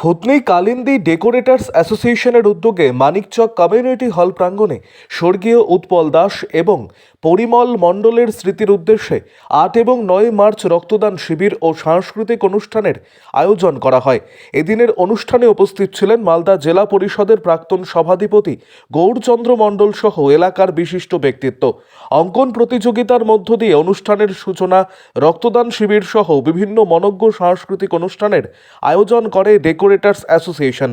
ভূতনি Kalindi decorators অ্যাসোসিয়েশনের উদ্যোগে Manikchak community hall প্রাঙ্গণে স্বর্গীয় উৎপল দাস এবং পরিমল মণ্ডলের স্মৃতির উদ্দেশ্যে ৮ এবং ৯ মার্চ রক্তদান শিবির ও সাংস্কৃতিক অনুষ্ঠানের আয়োজন করা হয়। এদিনের অনুষ্ঠানে উপস্থিত ছিলেন মালদা জেলা পরিষদের প্রাক্তন সভাধিপতি গৌরচন্দ্র মণ্ডল সহ এলাকার বিশিষ্ট ব্যক্তিত্ব। অঙ্কন প্রতিযোগিতার মধ্য দিয়ে অনুষ্ঠানের সূচনা, রক্তদান শিবির সহ বিভিন্ন মনোজ্ঞ সাংস্কৃতিক অনুষ্ঠানের আয়োজন করে ডেকোরেটার্স অ্যাসোসিয়েশন।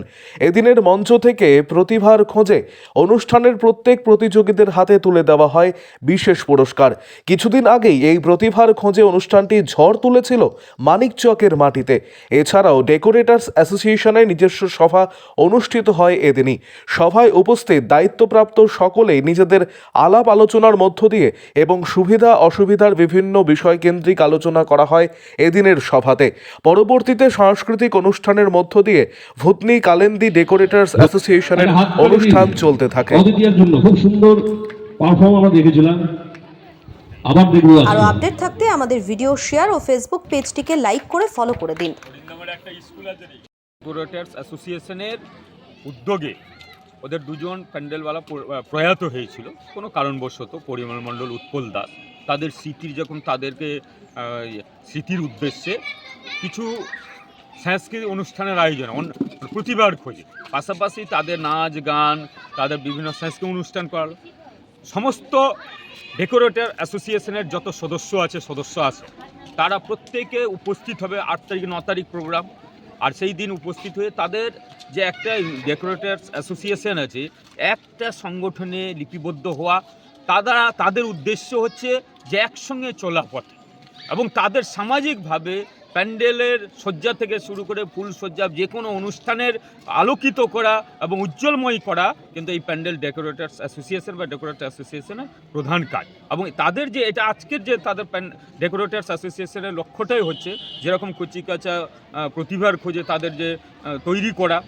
এদিনের মঞ্চ থেকে প্রতিভার খোঁজে অনুষ্ঠানের প্রত্যেক প্রতিযোগীদের হাতে তুলে দেওয়া হয় বিশেষ পুরস্কার। কিছুদিন আগেই এই প্রতিভার খোঁজে অনুষ্ঠানটি ঝড় তুলেছিল মানিকচকের মাটিতে। এছাড়াও ডেকোরেটার্স অ্যাসোসিয়েশনের নিজস্ব সভা অনুষ্ঠিত হয় এদিনই। সভায় উপস্থিত দায়িত্বপ্রাপ্ত সকলেই নিজেদের আলাপ আলোচনার মধ্য দিয়ে এবং সুবিধা অসুবিধার বিভিন্ন বিষয়কেন্দ্রিক আলোচনা করা হয় এদিনের সভাতে। পরবর্তীতে সাংস্কৃতিক অনুষ্ঠানের মধ্য দিয়ে ভূতনি কালিন্দী ডেকোরেটার্স অ্যাসোসিয়েশনের অনুষ্ঠান চলতে থাকে। খুব সুন্দর পারফর্ম আমরা দেখেছিলাম। আবার দেখব। আরো আপডেট থাকতে আমাদের ভিডিও শেয়ার ও ফেসবুক পেজটিকে লাইক করে ফলো করে দিন। ডেকোরেটার্স অ্যাসোসিয়েশনের উদ্যোগে ওদের দুজন প্যান্ডেলওয়ালা প্রয়াত হয়েছিল কোনো কারণবশত, পরিমল মণ্ডল, উৎপল দাস। তাদের স্মৃতির যখন তাদেরকে স্মৃতির উদ্দেশ্যে কিছু সাংস্কৃতিক অনুষ্ঠানের আয়োজন, প্রতিভার খোঁজে, পাশাপাশি তাদের নাচ গান, তাদের বিভিন্ন সাংস্কৃতিক অনুষ্ঠান করার সমস্ত ডেকোরেটর অ্যাসোসিয়েশনের যত সদস্য আছে তারা প্রত্যেকে উপস্থিত হবে। 8 তারিখ 9 তারিখ প্রোগ্রাম। আর সেই দিন উপস্থিত হয়ে তাদের যে একটা ডেকোরেটার্স অ্যাসোসিয়েশন আছে, একটা সংগঠনে লিপিবদ্ধ হওয়া, তাদের উদ্দেশ্য হচ্ছে যে একসঙ্গে চলা পথে এবং তাদের সামাজিকভাবে প্যান্ডেলের সজ্জা থেকে শুরু করে ফুল সজ্জা, যে কোনো অনুষ্ঠানের আলোকিত করা এবং উজ্জ্বলময় করা কিন্তু এই প্যান্ডেল ডেকোরেটার্স অ্যাসোসিয়েশন বা ডেকোরেটার অ্যাসোসিয়েশনের প্রধান কাজ। এবং তাদের যে এটা আজকের যে তাদের ডেকোরেটার্স অ্যাসোসিয়েশনের লক্ষ্যটাই হচ্ছে যেরকম কচিকাঁচা প্রতিভার খোঁজে তাদের যে তৈরি করা,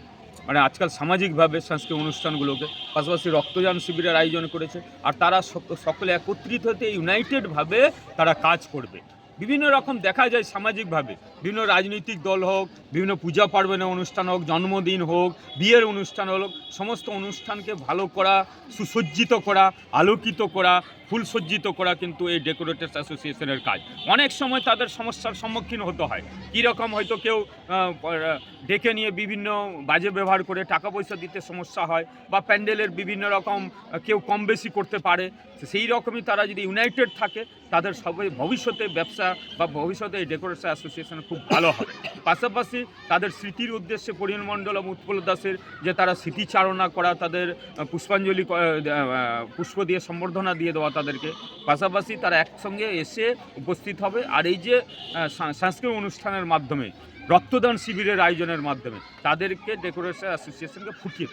মানে আজকাল সামাজিকভাবে সাংস্কৃতিক অনুষ্ঠানগুলোকে, পাশাপাশি রক্তদান শিবিরের আয়োজন করেছে। আর তারা সকলে একত্রিত হতে ইউনাইটেডভাবে তারা কাজ করবে। বিভিন্ন রকম দেখা যায় সামাজিকভাবে, বিভিন্ন রাজনৈতিক দল হোক, বিভিন্ন পূজা পার্বণের অনুষ্ঠান হোক, জন্মদিন হোক, বিয়ের অনুষ্ঠান হোক, সমস্ত অনুষ্ঠানকে ভালো করা, সুসজ্জিত করা, আলোকিত করা, ফুলসজ্জিত করা কিন্তু এই ডেকোরেটার্স অ্যাসোসিয়েশনের কাজ। অনেক সময় তাদের সমস্যার সম্মুখীন হতে হয়। কীরকম হয়তো কেউ ডেকে নিয়ে বিভিন্ন বাজে ব্যবহার করে টাকা পয়সা দিতে সমস্যা হয়, বা প্যান্ডেলের বিভিন্ন রকম কেউ কম বেশি করতে পারে। সেই রকমই তারা যদি ইউনাইটেড থাকে তাদের সবাই ভবিষ্যতে ব্যবসা বা ভবিষ্যতে এই ডেকোরেটার্স অ্যাসোসিয়েশন খুব ভালো হবে। পাশাপাশি তাদের স্মৃতির উদ্দেশ্যে পরিমল মণ্ডল এবং উৎপল দাসের যে তারা স্মৃতিচারণা করা, তাদের পুষ্পাঞ্জলি, পুষ্প দিয়ে সম্বর্ধনা দিয়ে দেওয়া তাদেরকে, পাশাপাশি তারা একসঙ্গে এসে উপস্থিত হবে। আর এই যে সাংস্কৃতিক অনুষ্ঠানের মাধ্যমে, রক্তদান শিবিরের আয়োজনের মাধ্যমে তাদেরকে ডেকোরেটার্স অ্যাসোসিয়েশনকে ফুটিয়ে